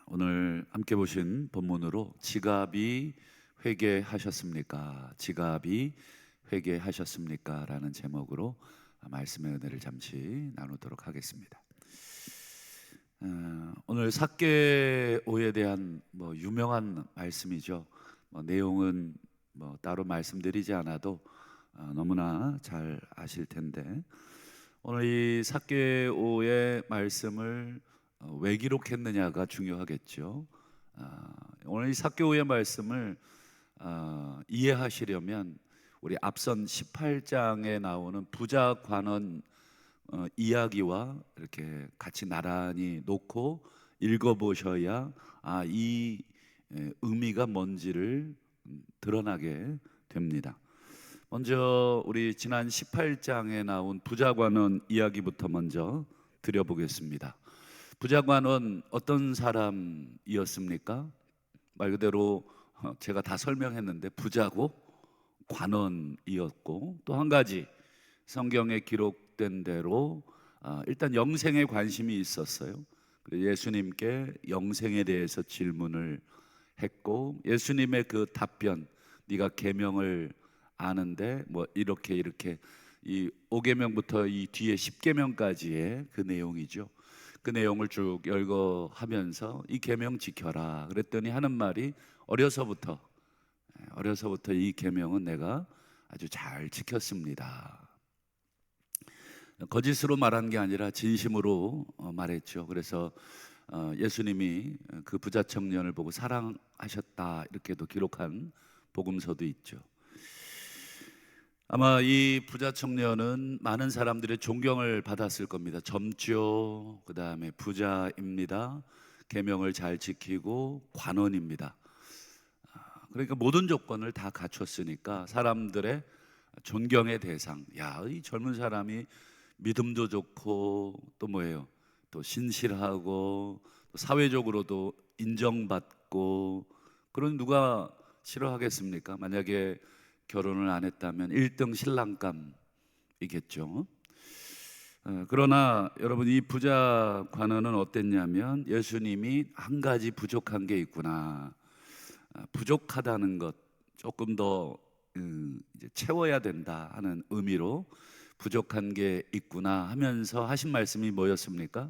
오늘 함께 보신 본문으로 지갑이 회개하셨습니까? 지갑이 회개하셨습니까? 라는 제목으로 말씀의 은혜를 잠시 나누도록 하겠습니다. 오늘 삭개오에 대한 유명한 말씀이죠. 내용은 따로 말씀드리지 않아도 너무나 잘 아실 텐데, 오늘 이 삭개오의 말씀을 왜 기록했느냐가 중요하겠죠. 오늘 이 삭개오의 말씀을 이해하시려면 우리 앞선 18장에 나오는 부자 관원 이야기와 이렇게 같이 나란히 놓고 읽어보셔야 이 의미가 뭔지를 드러나게 됩니다. 먼저 우리 지난 18장에 나온 부자관원 이야기부터 먼저 드려보겠습니다. 부자관원 어떤 사람이었습니까? 말 그대로 제가 다 설명했는데 부자고 관원이었고, 또 한 가지 성경에 기록된 대로 일단 영생에 관심이 있었어요. 그래서 예수님께 영생에 대해서 질문을 했고, 예수님의 그 답변, 네가 계명을 아는데 이렇게 이 5계명부터 이 뒤에 10계명까지의 그 내용이죠. 그 내용을 쭉 열거하면서 이 계명 지켜라 그랬더니 하는 말이 어려서부터 이 계명은 내가 아주 잘 지켰습니다. 거짓으로 말한 게 아니라 진심으로 말했죠. 그래서 예수님이 그 부자 청년을 보고 사랑하셨다 이렇게도 기록한 복음서도 있죠. 아마 이 부자 청년은 많은 사람들의 존경을 받았을 겁니다. 젊죠. 그 다음에 부자입니다. 계명을 잘 지키고 관원입니다. 그러니까 모든 조건을 다 갖췄으니까 사람들의 존경의 대상. 이 젊은 사람이 믿음도 좋고 또 또 신실하고 또 사회적으로도 인정받고, 그런 누가 싫어하겠습니까? 만약에 결혼을 안 했다면 1등 신랑감이겠죠. 그러나 여러분, 이 부자 관원은 어땠냐면 예수님이 한 가지 부족한 게 있구나, 부족하다는 것 조금 더 이제 채워야 된다 하는 의미로 부족한 게 있구나 하면서 하신 말씀이 뭐였습니까?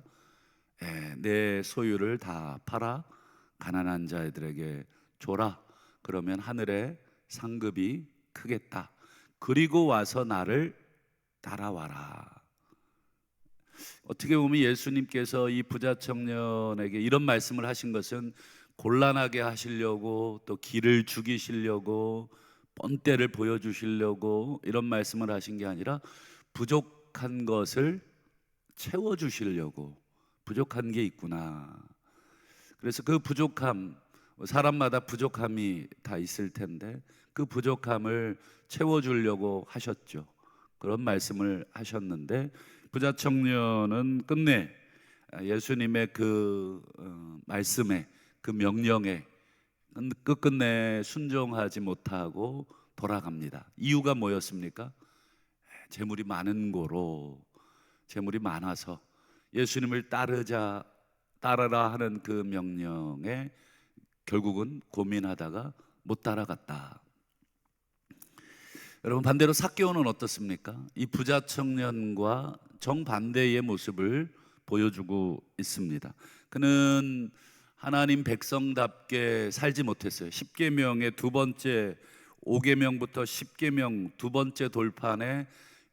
내 소유를 다 팔아 가난한 자들에게 줘라. 그러면 하늘의 상급이 크겠다. 그리고 와서 나를 따라와라. 어떻게 보면 예수님께서 이 부자 청년에게 이런 말씀을 하신 것은 곤란하게 하시려고, 또 길을 죽이시려고, 뻔때를 보여주시려고 이런 말씀을 하신 게 아니라 부족한 것을 채워주시려고. 부족한 게 있구나. 그래서 그 부족함, 사람마다 부족함이 다 있을 텐데 그 부족함을 채워주려고 하셨죠. 그런 말씀을 하셨는데, 부자 청년은 끝내 예수님의 그 말씀에, 그 명령에 끝끝내 순종하지 못하고 돌아갑니다. 이유가 뭐였습니까? 재물이 많은 고로, 재물이 많아서 예수님을 따르라 하는 그 명령에 결국은 고민하다가 못 따라갔다. 여러분, 반대로 삭개오는 어떻습니까? 이 부자 청년과 정반대의 모습을 보여주고 있습니다. 그는 하나님 백성답게 살지 못했어요. 10계명의 두 번째, 5계명부터 10계명 두 번째 돌판의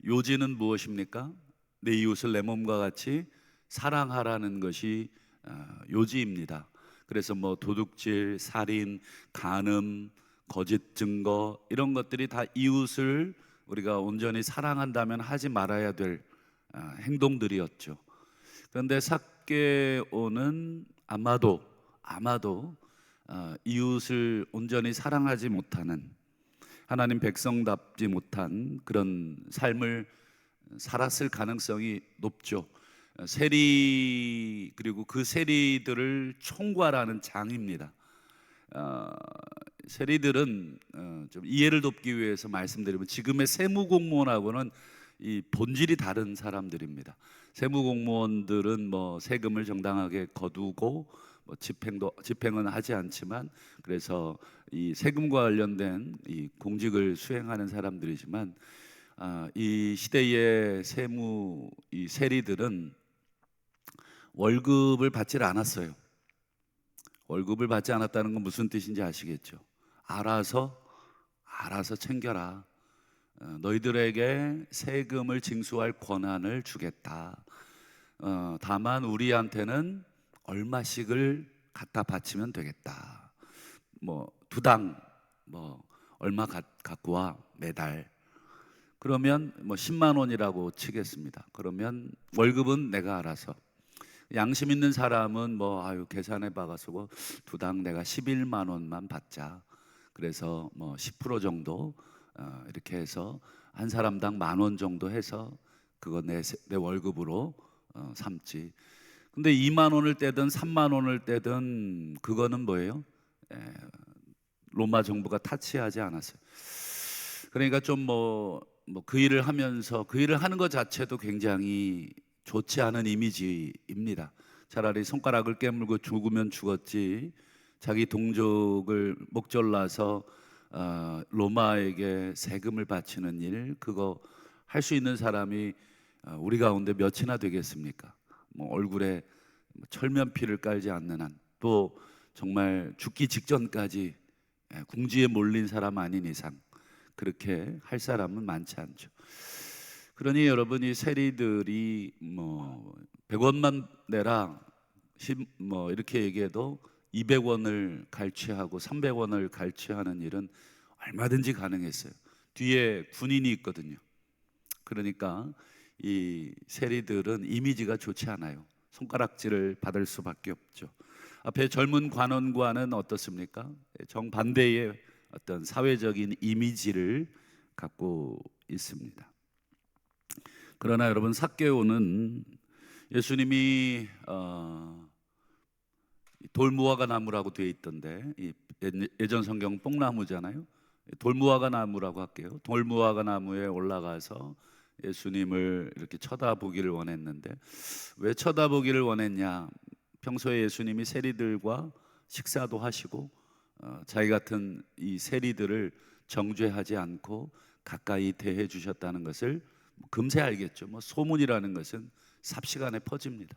요지는 무엇입니까? 내 이웃을 내 몸과 같이 사랑하라는 것이 요지입니다. 그래서 도둑질, 살인, 간음, 거짓 증거, 이런 것들이 다 이웃을 우리가 온전히 사랑한다면 하지 말아야 될 행동들이었죠. 그런데 삭개오는 아마도 이웃을 온전히 사랑하지 못하는, 하나님 백성답지 못한 그런 삶을 살았을 가능성이 높죠. 세리, 그리고 그 세리들을 총괄하는 장입니다. 세리들은 좀 이해를 돕기 위해서 말씀드리면 지금의 세무공무원하고는 이 본질이 다른 사람들입니다. 세무공무원들은 뭐 세금을 정당하게 거두고 뭐 집행은 하지 않지만, 그래서 이 세금과 관련된 이 공직을 수행하는 사람들이지만, 이 시대의 이 세리들은 월급을 받질 않았어요. 월급을 받지 않았다는 건 무슨 뜻인지 아시겠죠? 알아서 챙겨라. 너희들에게 세금을 징수할 권한을 주겠다. 다만 우리한테는 얼마씩을 갖다 바치면 되겠다. 뭐 두당 뭐 얼마 갖고 와 매달. 그러면 뭐 10만 원이라고 치겠습니다. 그러면 월급은 내가 알아서. 양심 있는 사람은 뭐 계산해 봐가지고 두당 내가 11만 원만 받자. 그래서 뭐 10% 정도 이렇게 해서 한 사람당 10,000원 정도 해서 그거 내 월급으로 삼지. 근데 2만 원을 떼든 3만 원을 떼든 그거는 뭐예요? 로마 정부가 타치하지 않았어요. 그러니까 좀 그 일을 하면서 그 일을 하는 것 자체도 굉장히 좋지 않은 이미지입니다. 차라리 손가락을 깨물고 죽으면 죽었지, 자기 동족을 목졸라서 로마에게 세금을 바치는 일, 그거 할 수 있는 사람이 우리 가운데 몇이나 되겠습니까? 뭐 얼굴에 철면피를 깔지 않는 한, 또 정말 죽기 직전까지 궁지에 몰린 사람 아닌 이상 그렇게 할 사람은 많지 않죠. 그러니 여러분이 세리들이 뭐 100원만 내라 뭐 이렇게 얘기해도 200원을 갈취하고 300원을 갈취하는 일은 얼마든지 가능했어요. 뒤에 군인이 있거든요. 그러니까 이 세리들은 이미지가 좋지 않아요. 손가락질을 받을 수밖에 없죠. 앞에 젊은 관원과는 어떻습니까? 정반대의 어떤 사회적인 이미지를 갖고 있습니다. 그러나 여러분, 삭개오는 예수님이 돌무화과 나무라고 되어 있던데, 예전 성경 뽕나무잖아요. 돌무화과 나무라고 할게요. 돌무화과 나무에 올라가서 예수님을 이렇게 쳐다보기를 원했는데, 왜 쳐다보기를 원했냐? 평소에 예수님이 세리들과 식사도 하시고 자기 같은 이 세리들을 정죄하지 않고 가까이 대해 주셨다는 것을 금세 알겠죠. 뭐 소문이라는 것은 삽시간에 퍼집니다.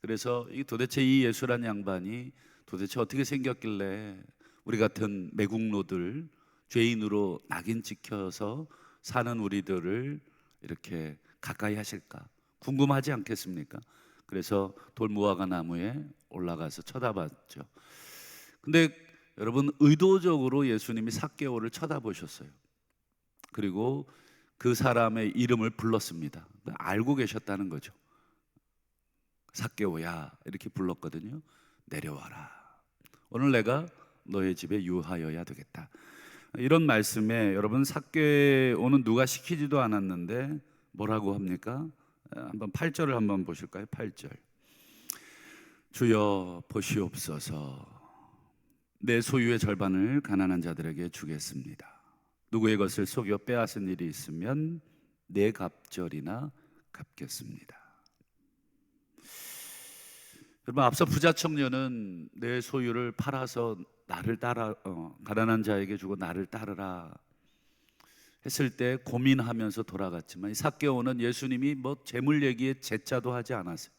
그래서 도대체 이 예수란 양반이 도대체 어떻게 생겼길래 우리 같은 매국노들, 죄인으로 낙인 찍혀서 사는 우리들을 이렇게 가까이 하실까 궁금하지 않겠습니까? 그래서 돌무화과 나무에 올라가서 쳐다봤죠. 근데 여러분, 의도적으로 예수님이 삭개오를 쳐다보셨어요. 그리고 그 사람의 이름을 불렀습니다. 알고 계셨다는 거죠. 삭개오야 이렇게 불렀거든요. 내려와라. 오늘 내가 너의 집에 유하여야 되겠다. 이런 말씀에 여러분, 삭개오는 누가 시키지도 않았는데 뭐라고 합니까? 한번 8절을 한번 보실까요? 8절. 주여 보시옵소서. 내 소유의 절반을 가난한 자들에게 주겠습니다. 누구의 것을 속여 빼앗은 일이 있으면 내 갑절이나 갚겠습니다. 여러분, 앞서 부자 청년은 내 소유를 팔아서 나를 따라 가난한 자에게 주고 나를 따르라 했을 때 고민하면서 돌아갔지만, 이 삭개오는 예수님이 뭐 재물 얘기에 재자도 하지 않았어요.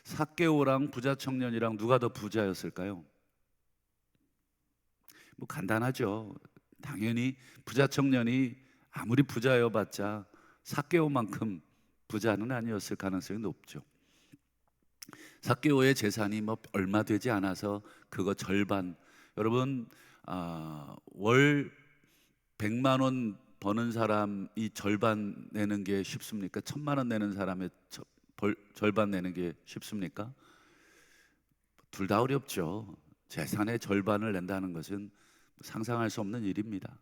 삭개오랑 부자 청년이랑 누가 더 부자였을까요? 뭐 간단하죠. 당연히 부자 청년이 아무리 부자여봤자 삭개오만큼 부자는 아니었을 가능성이 높죠. 삭개오의 재산이 뭐 얼마 되지 않아서 그거 절반. 여러분, 월 100만 원 버는 사람이 절반 내는 게 쉽습니까? 1,000만 원 내는 사람의 절반 내는 게 쉽습니까? 둘 다 어렵죠. 재산의 절반을 낸다는 것은 상상할 수 없는 일입니다.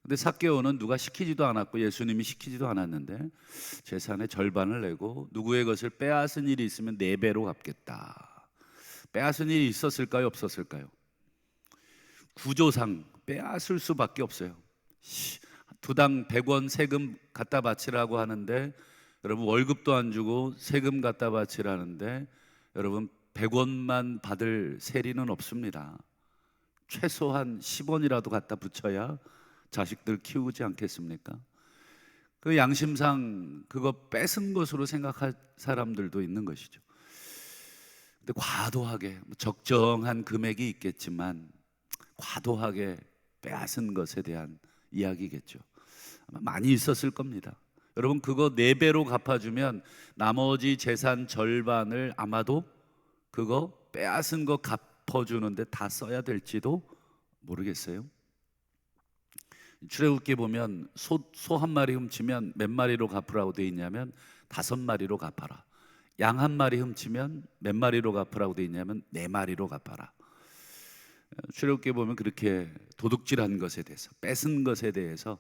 근데 삭개오는 누가 시키지도 않았고 예수님이 시키지도 않았는데 재산의 절반을 내고 누구의 것을 빼앗은 일이 있으면 4배로 갚겠다. 빼앗은 일이 있었을까요? 없었을까요? 구조상 빼앗을 수밖에 없어요. 두당 100원 세금 갖다 바치라고 하는데 여러분 월급도 안 주고 세금 갖다 바치라는데 여러분 100원만 받을 세리는 없습니다. 최소한 10원이라도 갖다 붙여야 자식들 키우지 않겠습니까? 그 양심상 그거 뺏은 것으로 생각할 사람들도 있는 것이죠. 근데 과도하게 적정한 금액이 있겠지만 과도하게 빼앗은 것에 대한 이야기겠죠. 아마 많이 있었을 겁니다. 여러분 그거 4배로 갚아주면 나머지 재산 절반을 아마도 그거 빼앗은 거 갚아주는데 다 써야 될지도 모르겠어요. 출애굽기 보면 소 한 마리 훔치면 몇 마리로 갚으라고 돼 있냐면 5마리로 갚아라. 양 한 마리 훔치면 몇 마리로 갚으라고 돼 있냐면 4마리로 갚아라. 출애굽기 보면 그렇게 도둑질한 것에 대해서, 뺏은 것에 대해서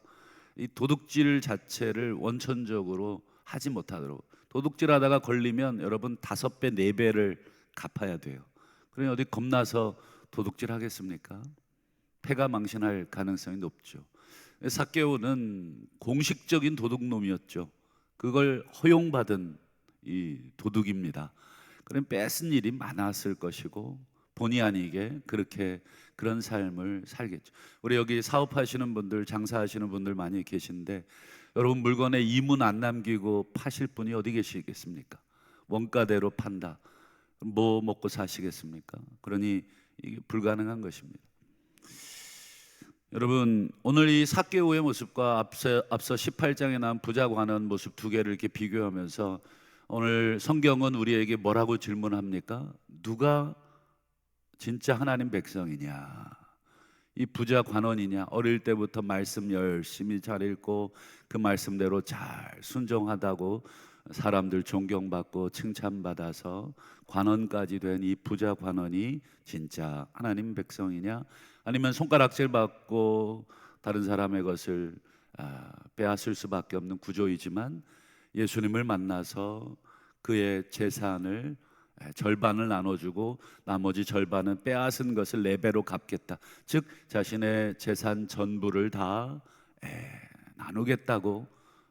이 도둑질 자체를 원천적으로 하지 못하도록, 도둑질하다가 걸리면 여러분 5배, 4배를 갚아야 돼요. 그러니 어디 겁나서 도둑질 하겠습니까? 패가 망신할 가능성이 높죠. 삭개오는 공식적인 도둑놈이었죠. 그걸 허용받은 이 도둑입니다. 그럼 뺏은 일이 많았을 것이고 본의 아니게 그렇게 그런 삶을 살겠죠. 우리 여기 사업하시는 분들, 장사하시는 분들 많이 계신데 여러분 물건에 이문 안 남기고 파실 분이 어디 계시겠습니까? 원가대로 판다. 뭐 먹고 사시겠습니까? 그러니 이게 불가능한 것입니다. 여러분 오늘 이 삭개오의 모습과 앞서 18장에 나온 부자 관원 모습 두 개를 이렇게 비교하면서 오늘 성경은 우리에게 뭐라고 질문합니까? 누가 진짜 하나님 백성이냐? 이 부자 관원이냐? 어릴 때부터 말씀 열심히 잘 읽고 그 말씀대로 잘 순종하다고 사람들 존경받고 칭찬받아서 관원까지 된 이 부자 관원이 진짜 하나님 백성이냐? 아니면 손가락질 받고 다른 사람의 것을 빼앗을 수밖에 없는 구조이지만 예수님을 만나서 그의 재산을 절반을 나눠주고 나머지 절반은 빼앗은 것을 4배로 갚겠다. 즉 자신의 재산 전부를 다 나누겠다고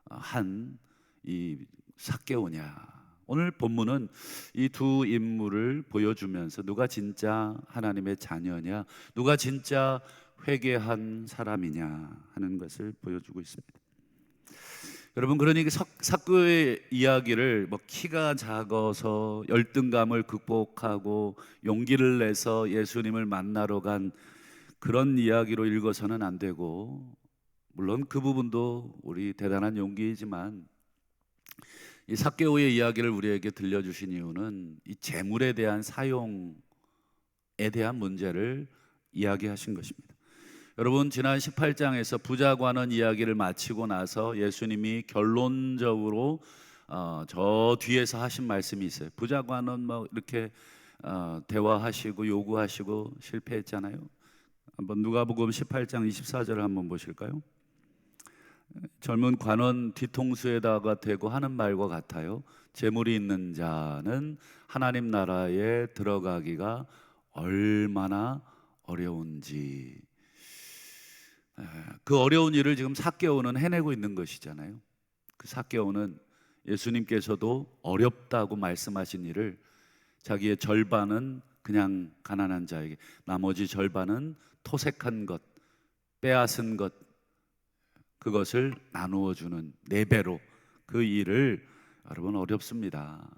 한 이 삭개오냐. 오늘 본문은 이 두 인물을 보여주면서 누가 진짜 하나님의 자녀냐, 누가 진짜 회개한 사람이냐 하는 것을 보여주고 있습니다. 여러분 그러니 삭개오의 이야기를 뭐 키가 작아서 열등감을 극복하고 용기를 내서 예수님을 만나러 간 그런 이야기로 읽어서는 안 되고, 물론 그 부분도 우리 대단한 용기이지만 이 삭개오의 이야기를 우리에게 들려주신 이유는 이 재물에 대한 사용에 대한 문제를 이야기하신 것입니다. 여러분 지난 18장에서 부자 관원 이야기를 마치고 나서 예수님이 결론적으로 저 뒤에서 하신 말씀이 있어요. 부자 관원 뭐 이렇게 대화하시고 요구하시고 실패했잖아요. 한번 누가복음 18장 24절을 한번 보실까요? 젊은 관원 뒤통수에다가 대고 하는 말과 같아요. 재물이 있는 자는 하나님 나라에 들어가기가 얼마나 어려운지. 그 어려운 일을 지금 삭개오는 해내고 있는 것이잖아요. 그 삭개오는 예수님께서도 어렵다고 말씀하신 일을 자기의 절반은 그냥 가난한 자에게, 나머지 절반은 토색한 것, 빼앗은 것, 그것을 나누어 주는 4배로 그 일을, 여러분 어렵습니다.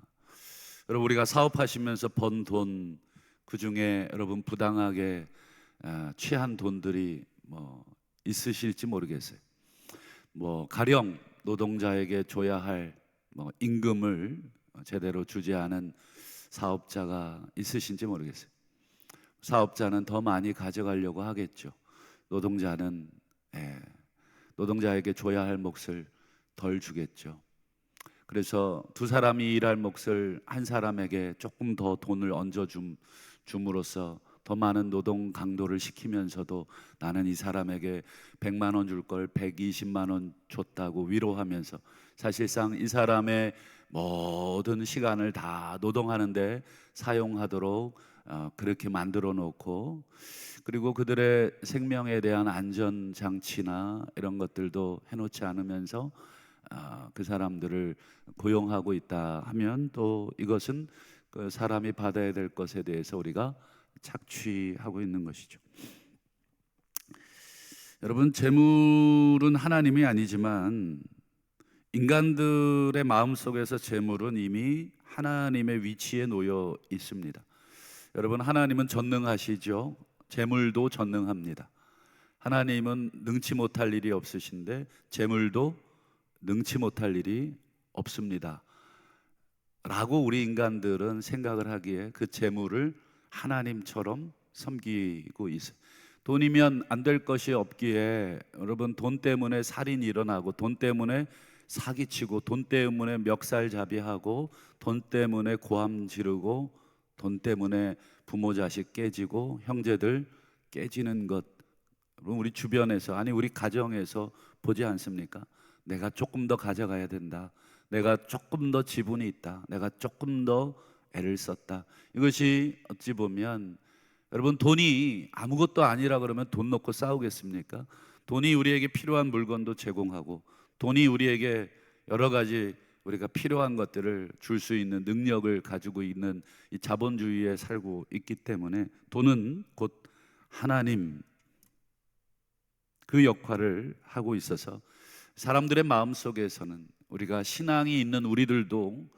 여러분 우리가 사업하시면서 번 돈, 그 중에 여러분 부당하게 취한 돈들이 뭐 있으실지 모르겠어요. 뭐 가령 노동자에게 줘야 할 뭐 임금을 제대로 주지 않은 사업자가 있으신지 모르겠어요. 사업자는 더 많이 가져가려고 하겠죠. 노동자는 노동자에게 줘야 할 몫을 덜 주겠죠. 그래서 두 사람이 일할 몫을 한 사람에게 조금 더 돈을 얹어 줌으로써 더 많은 노동 강도를 시키면서도 나는 이 사람에게 100만 원 줄 걸 120만 원 줬다고 위로하면서 사실상 이 사람의 모든 시간을 다 노동하는데 사용하도록 그렇게 만들어 놓고, 그리고 그들의 생명에 대한 안전 장치나 이런 것들도 해놓지 않으면서 그 사람들을 고용하고 있다 하면 또 이것은 그 사람이 받아야 될 것에 대해서 우리가 착취하고 있는 것이죠. 여러분, 재물은 하나님이 아니지만 인간들의 마음속에서 재물은 이미 하나님의 위치에 놓여 있습니다. 여러분, 하나님은 전능하시죠. 재물도 전능합니다. 하나님은 능치 못할 일이 없으신데 재물도 능치 못할 일이 없습니다 라고 우리 인간들은 생각을 하기에 그 재물을 하나님처럼 섬기고 있어요. 돈이면 안 될 것이 없기에 여러분, 돈 때문에 살인이 일어나고, 돈 때문에 사기치고, 돈 때문에 멱살잡이하고, 돈 때문에 고함 지르고, 돈 때문에 부모 자식 깨지고 형제들 깨지는 것, 우리 주변에서, 아니 우리 가정에서 보지 않습니까? 내가 조금 더 가져가야 된다, 내가 조금 더 지분이 있다, 내가 조금 더 애를 썼다. 이것이 어찌 보면, 여러분, 돈이 아무것도 아니라 그러면 돈 놓고 싸우겠습니까? 돈이 우리에게 필요한 물건도 제공하고, 돈이 우리에게 여러 가지 우리가 필요한 것들을 줄 수 있는 능력을 가지고 있는 이 자본주의에 살고 있기 때문에 돈은 곧 하나님, 그 역할을 하고 있어서 사람들의 마음 속에서는, 우리가 신앙이 있는 우리들도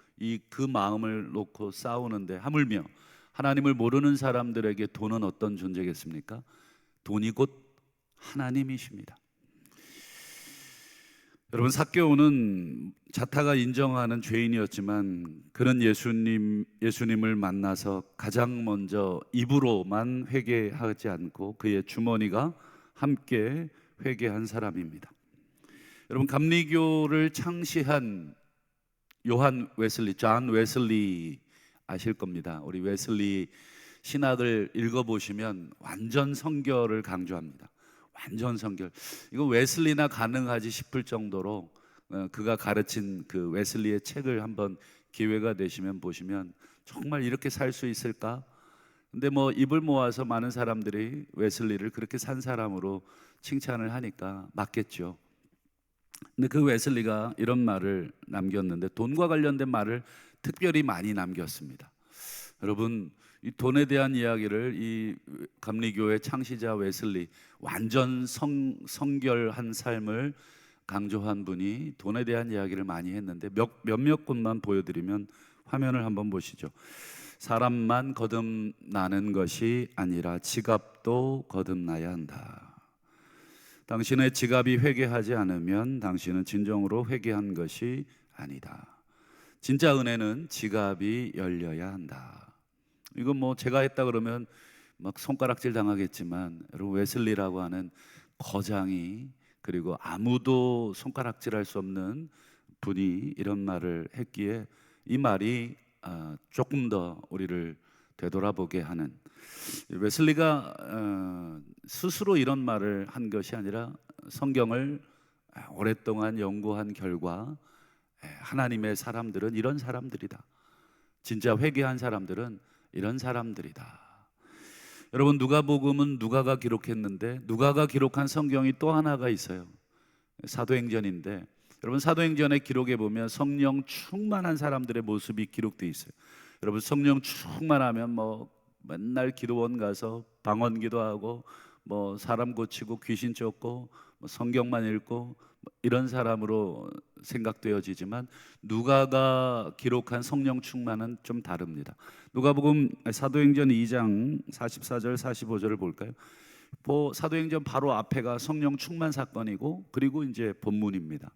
그 마음을 놓고 싸우는데, 하물며 하나님을 모르는 사람들에게 돈은 어떤 존재겠습니까? 돈이 곧 하나님이십니다. 여러분, 삭개오는 자타가 인정하는 죄인이었지만 그는 예수님을 만나서 가장 먼저 입으로만 회개하지 않고 그의 주머니가 함께 회개한 사람입니다. 여러분, 감리교를 창시한 요한 웨슬리, 존 웨슬리 아실 겁니다. 우리 웨슬리 신학을 읽어보시면 완전 성결을 강조합니다. 완전 성결. 이거 웨슬리나 가능하지 싶을 정도로 그가 가르친 그 웨슬리의 책을 한번 기회가 되시면 보시면 정말 이렇게 살 수 있을까? 근데 뭐 입을 모아서 많은 사람들이 웨슬리를 그렇게 산 사람으로 칭찬을 하니까 맞겠죠. 근데 그 웨슬리가 이런 말을 남겼는데, 돈과 관련된 말을 특별히 많이 남겼습니다. 여러분, 이 돈에 대한 이야기를 이 감리교의 창시자 웨슬리, 완전 성결한 삶을 강조한 분이 돈에 대한 이야기를 많이 했는데 몇몇 곳만 보여드리면, 화면을 한번 보시죠. 사람만 거듭나는 것이 아니라 지갑도 거듭나야 한다. 당신의 지갑이 회개하지 않으면 당신은 진정으로 회개한 것이 아니다. 진짜 은혜는 지갑이 열려야 한다. 이건 뭐 제가 했다 그러면 막 손가락질 당하겠지만, 여러분, 웨슬리라고 하는 거장이, 그리고 아무도 손가락질할 수 없는 분이 이런 말을 했기에 이 말이 조금 더 우리를 되돌아보게 하는, 웨슬리가 스스로 이런 말을 한 것이 아니라 성경을 오랫동안 연구한 결과 하나님의 사람들은 이런 사람들이다, 진짜 회개한 사람들은 이런 사람들이다. 여러분, 누가복음은 누가가 기록했는데 누가가 기록한 성경이 또 하나가 있어요. 사도행전인데, 여러분, 사도행전의 기록에 보면 성령 충만한 사람들의 모습이 기록되어 있어요. 여러분, 성령 충만하면 뭐 맨날 기도원 가서 방언 기도하고 뭐 사람 고치고 귀신 쫓고 뭐 성경만 읽고 이런 사람으로 생각되어지지만, 누가가 기록한 성령 충만은 좀 다릅니다. 누가복음 사도행전 2장 44절 45절을 볼까요? 사도행전 바로 앞에가 성령 충만 사건이고, 그리고 이제 본문입니다.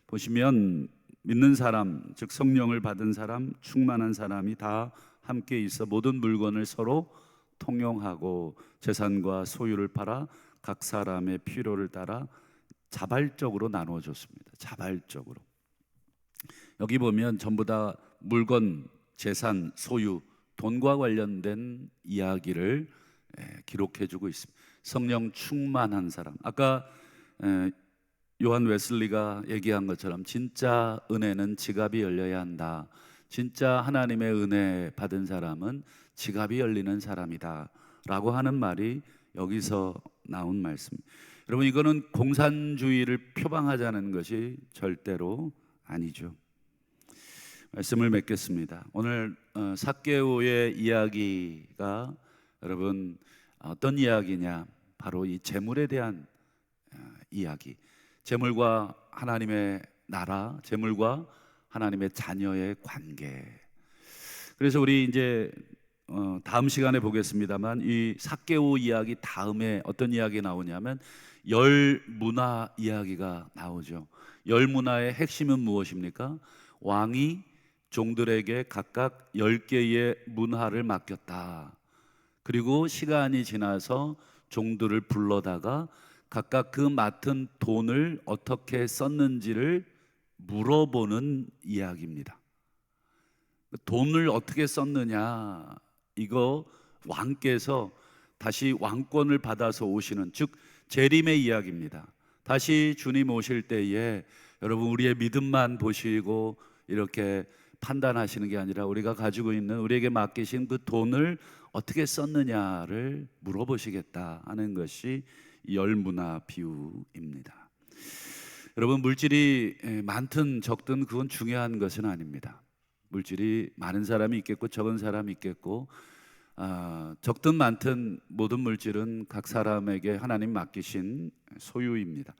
보시면 믿는 사람, 즉 성령을 받은 사람, 충만한 사람이 다 함께 있어 모든 물건을 서로 통용하고 재산과 소유를 팔아 각 사람의 필요를 따라 자발적으로 나누어 줬습니다. 자발적으로. 여기 보면 전부 다 물건, 재산, 소유, 돈과 관련된 이야기를 기록해 주고 있습니다. 성령 충만한 사람. 아까 요한 웨슬리가 얘기한 것처럼 진짜 은혜는 지갑이 열려야 한다. 진짜 하나님의 은혜 받은 사람은 지갑이 열리는 사람이다 라고 하는 말이 여기서 나온 말씀. 여러분, 이거는 공산주의를 표방하자는 것이 절대로 아니죠. 말씀을 맺겠습니다. 오늘 삭개오의 이야기가 여러분 어떤 이야기냐? 바로 이 재물에 대한 이야기. 재물과 하나님의 나라, 재물과 하나님의 자녀의 관계. 그래서 우리 이제 다음 시간에 보겠습니다만, 이 삭개오 이야기 다음에 어떤 이야기 나오냐면 열 문화 이야기가 나오죠. 열 문화의 핵심은 무엇입니까? 왕이 종들에게 각각 10개의 문화를 맡겼다. 그리고 시간이 지나서 종들을 불러다가 각각 그 맡은 돈을 어떻게 썼는지를 물어보는 이야기입니다. 돈을 어떻게 썼느냐, 이거 왕께서 다시 왕권을 받아서 오시는, 즉 재림의 이야기입니다. 다시 주님 오실 때에 여러분, 우리의 믿음만 보시고 이렇게 판단하시는 게 아니라 우리가 가지고 있는, 우리에게 맡기신 그 돈을 어떻게 썼느냐를 물어보시겠다 하는 것이 열문화 비유입니다. 여러분, 물질이 많든 적든 그건 중요한 것은 아닙니다. 물질이 많은 사람이 있겠고 적은 사람이 있겠고, 적든 많든 모든 물질은 각 사람에게 하나님 맡기신 소유입니다.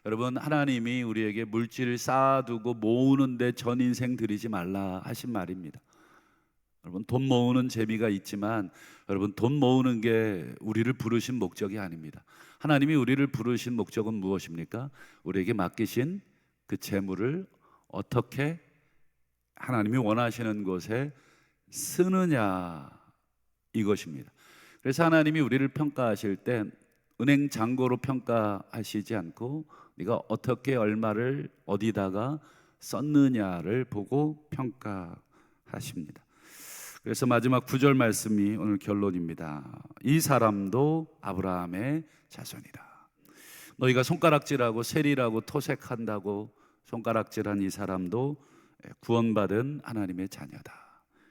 여러분, 하나님이 우리에게 물질을 쌓아두고 모으는데 전 인생 들이지 말라 하신 말입니다. 여러분, 돈 모으는 재미가 있지만 여러분, 돈 모으는 게 우리를 부르신 목적이 아닙니다. 하나님이 우리를 부르신 목적은 무엇입니까? 우리에게 맡기신 그 재물을 어떻게 하나님이 원하시는 곳에 쓰느냐, 이것입니다. 그래서 하나님이 우리를 평가하실 때 은행 잔고로 평가하시지 않고 네가 어떻게 얼마를 어디다가 썼느냐를 보고 평가하십니다. 그래서 마지막 9절 말씀이 오늘 결론입니다. 이 사람도 아브라함의 자손이라. 너희가 손가락질하고 세리라고 토색한다고 손가락질한 이 사람도 구원받은 하나님의 자녀다.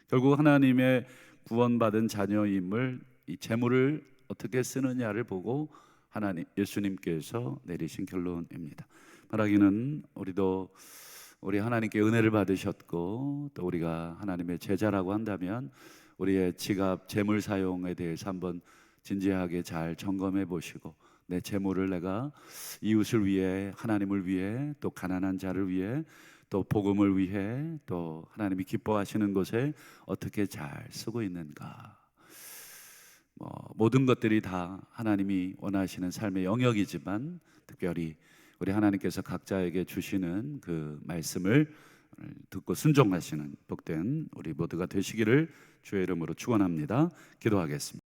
결국 하나님의 구원받은 자녀임을, 이 재물을 어떻게 쓰느냐를 보고 하나님, 예수님께서 내리신 결론입니다. 말하기는 우리도 우리 하나님께 은혜를 받으셨고 또 우리가 하나님의 제자라고 한다면 우리의 지갑, 재물 사용에 대해서 한번 진지하게 잘 점검해 보시고, 내 재물을 내가 이웃을 위해, 하나님을 위해, 또 가난한 자를 위해, 또 복음을 위해, 또 하나님이 기뻐하시는 곳에 어떻게 잘 쓰고 있는가. 모든 것들이 다 하나님이 원하시는 삶의 영역이지만 특별히 우리 하나님께서 각자에게 주시는 그 말씀을 듣고 순종하시는 복된 우리 모두가 되시기를 주의 이름으로 축원합니다. 기도하겠습니다.